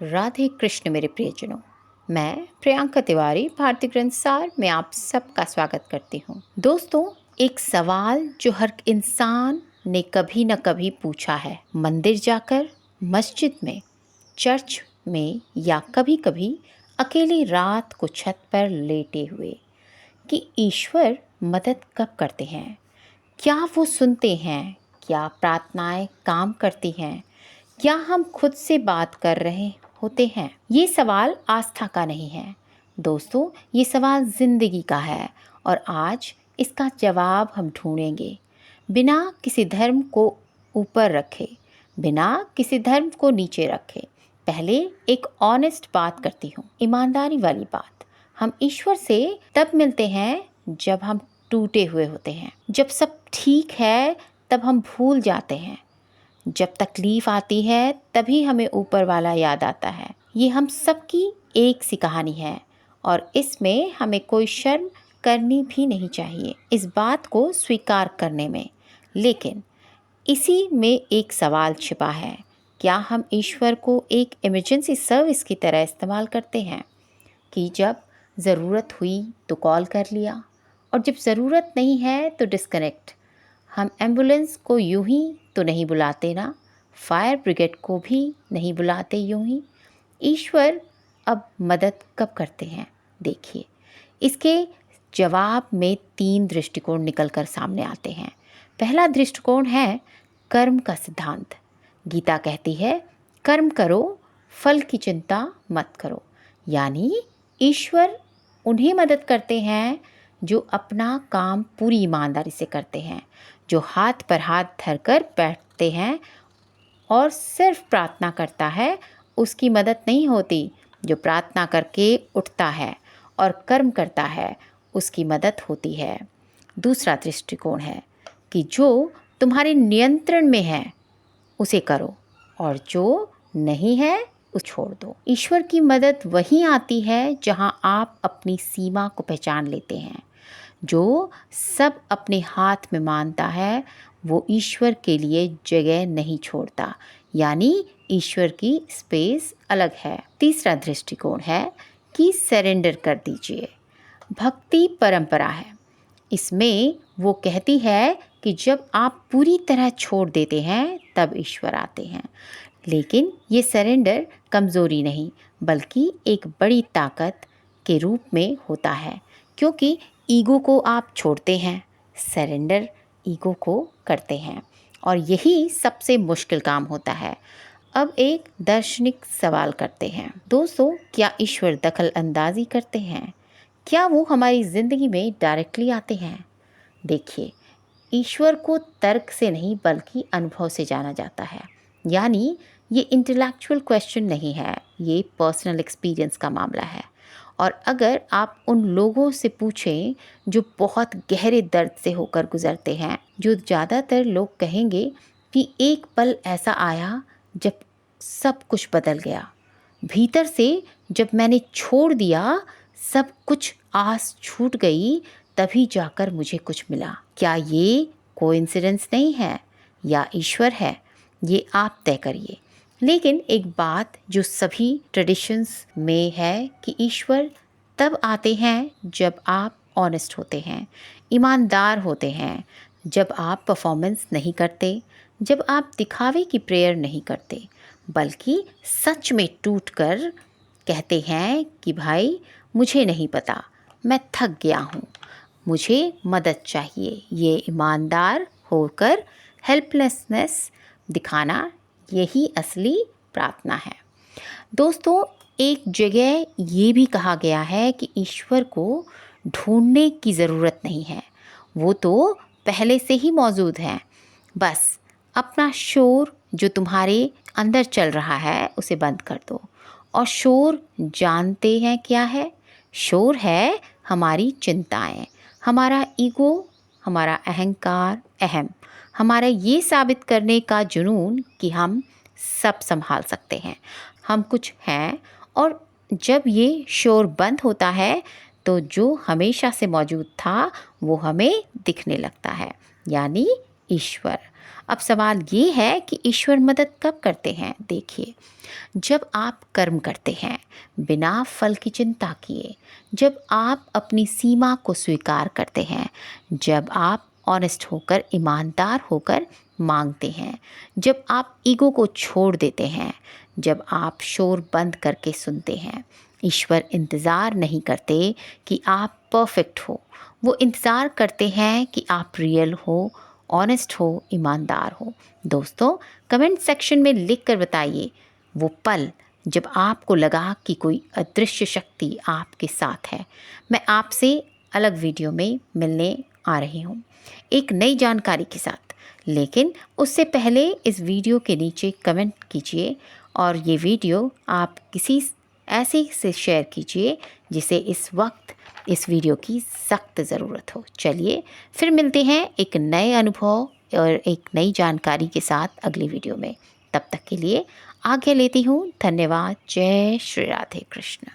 राधे कृष्ण मेरे प्रियजनों। मैं प्रियंका तिवारी भारतीय ग्रंथसार में आप सबका स्वागत करती हूँ। दोस्तों, एक सवाल जो हर इंसान ने कभी न कभी पूछा है, मंदिर जाकर, मस्जिद में, चर्च में या कभी कभी अकेली रात को छत पर लेटे हुए, कि ईश्वर मदद कब करते हैं? क्या वो सुनते हैं? क्या प्रार्थनाएं काम करती हैं? क्या हम खुद से बात कर रहे होते हैं? ये सवाल आस्था का नहीं है दोस्तों, ये सवाल जिंदगी का है और आज इसका जवाब हम ढूंढेंगे, बिना किसी धर्म को ऊपर रखे, बिना किसी धर्म को नीचे रखे। पहले एक ऑनेस्ट बात करती हूँ, ईमानदारी वाली बात। हम ईश्वर से तब मिलते हैं जब हम टूटे हुए होते हैं। जब सब ठीक है तब हम भूल जाते हैं। जब तकलीफ आती है तभी हमें ऊपर वाला याद आता है। ये हम सबकी एक सी कहानी है और इसमें हमें कोई शर्म करनी भी नहीं चाहिए इस बात को स्वीकार करने में। लेकिन इसी में एक सवाल छिपा है, क्या हम ईश्वर को एक इमरजेंसी सर्विस की तरह इस्तेमाल करते हैं कि जब ज़रूरत हुई तो कॉल कर लिया और जब ज़रूरत नहीं है तो डिस्कनेक्ट। हम एम्बुलेंस को यूं ही तो नहीं बुलाते ना, फायर ब्रिगेड को भी नहीं बुलाते यूं ही। ईश्वर अब मदद कब करते हैं? देखिए, इसके जवाब में 3 दृष्टिकोण निकलकर सामने आते हैं। पहला दृष्टिकोण है कर्म का सिद्धांत। गीता कहती है, कर्म करो, फल की चिंता मत करो। यानी ईश्वर उन्हें मदद करते हैं जो अपना काम पूरी ईमानदारी से करते हैं, जो हाथ पर हाथ धरकर बैठते हैं और सिर्फ प्रार्थना करता है, उसकी मदद नहीं होती। जो प्रार्थना करके उठता है और कर्म करता है, उसकी मदद होती है। दूसरा दृष्टिकोण है कि जो तुम्हारे नियंत्रण में है उसे करो और जो नहीं है उसे छोड़ दो। ईश्वर की मदद वहीं आती है जहां आप अपनी सीमा को पहचान लेते हैं। जो सब अपने हाथ में मानता है वो ईश्वर के लिए जगह नहीं छोड़ता, यानी ईश्वर की स्पेस अलग है। तीसरा दृष्टिकोण है कि सरेंडर कर दीजिए। भक्ति परंपरा है, इसमें वो कहती है कि जब आप पूरी तरह छोड़ देते हैं तब ईश्वर आते हैं। लेकिन ये सरेंडर कमज़ोरी नहीं बल्कि एक बड़ी ताकत के रूप में होता है, क्योंकि ईगो को आप छोड़ते हैं, सरेंडर ईगो को करते हैं और यही सबसे मुश्किल काम होता है। अब एक दार्शनिक सवाल करते हैं दोस्तों, क्या ईश्वर दखल अंदाजी करते हैं? क्या वो हमारी ज़िंदगी में डायरेक्टली आते हैं? देखिए, ईश्वर को तर्क से नहीं बल्कि अनुभव से जाना जाता है। यानी ये इंटेलेक्चुअल क्वेश्चन नहीं है, ये पर्सनल एक्सपीरियंस का मामला है। और अगर आप उन लोगों से पूछें जो बहुत गहरे दर्द से होकर गुजरते हैं, जो ज़्यादातर लोग कहेंगे कि एक पल ऐसा आया जब सब कुछ बदल गया, भीतर से जब मैंने छोड़ दिया सब कुछ, आस छूट गई, तभी जाकर मुझे कुछ मिला। क्या ये कोइंसिडेंस नहीं है या ईश्वर है? ये आप तय करिए। लेकिन एक बात जो सभी ट्रेडिशंस में है कि ईश्वर तब आते हैं जब आप ऑनेस्ट होते हैं, ईमानदार होते हैं, जब आप परफॉर्मेंस नहीं करते, जब आप दिखावे की प्रेयर नहीं करते, बल्कि सच में टूट कर कहते हैं कि भाई मुझे नहीं पता, मैं थक गया हूँ, मुझे मदद चाहिए। ये ईमानदार होकर हेल्पलेसनेस दिखाना, यही असली प्रार्थना है। दोस्तों, एक जगह ये भी कहा गया है कि ईश्वर को ढूंढने की ज़रूरत नहीं है, वो तो पहले से ही मौजूद है। बस अपना शोर जो तुम्हारे अंदर चल रहा है उसे बंद कर दो। और शोर जानते हैं क्या है? शोर है हमारी चिंताएं, हमारा ईगो, हमारा अहंकार, अहम, हमारा ये साबित करने का जुनून कि हम सब संभाल सकते हैं, हम कुछ हैं। और जब ये शोर बंद होता है तो जो हमेशा से मौजूद था वो हमें दिखने लगता है, यानी ईश्वर। अब सवाल ये है कि ईश्वर मदद कब करते हैं। देखिए, जब आप कर्म करते हैं बिना फल की चिंता किए, जब आप अपनी सीमा को स्वीकार करते हैं, जब आप ऑनेस्ट होकर, ईमानदार होकर मांगते हैं, जब आप ईगो को छोड़ देते हैं, जब आप शोर बंद करके सुनते हैं। ईश्वर इंतज़ार नहीं करते कि आप परफेक्ट हो, वो इंतज़ार करते हैं कि आप रियल हो, ऑनेस्ट हो, ईमानदार हो। दोस्तों, कमेंट सेक्शन में लिख कर बताइए वो पल जब आपको लगा कि कोई अदृश्य शक्ति आपके साथ है। मैं आपसे अलग वीडियो में मिलने आ रही हूँ एक नई जानकारी के साथ। लेकिन उससे पहले इस वीडियो के नीचे कमेंट कीजिए और ये वीडियो आप किसी ऐसे से शेयर कीजिए जिसे इस वक्त इस वीडियो की सख्त ज़रूरत हो। चलिए फिर मिलते हैं एक नए अनुभव और एक नई जानकारी के साथ अगली वीडियो में। तब तक के लिए आज्ञा लेती हूँ। धन्यवाद। जय श्री राधे कृष्ण।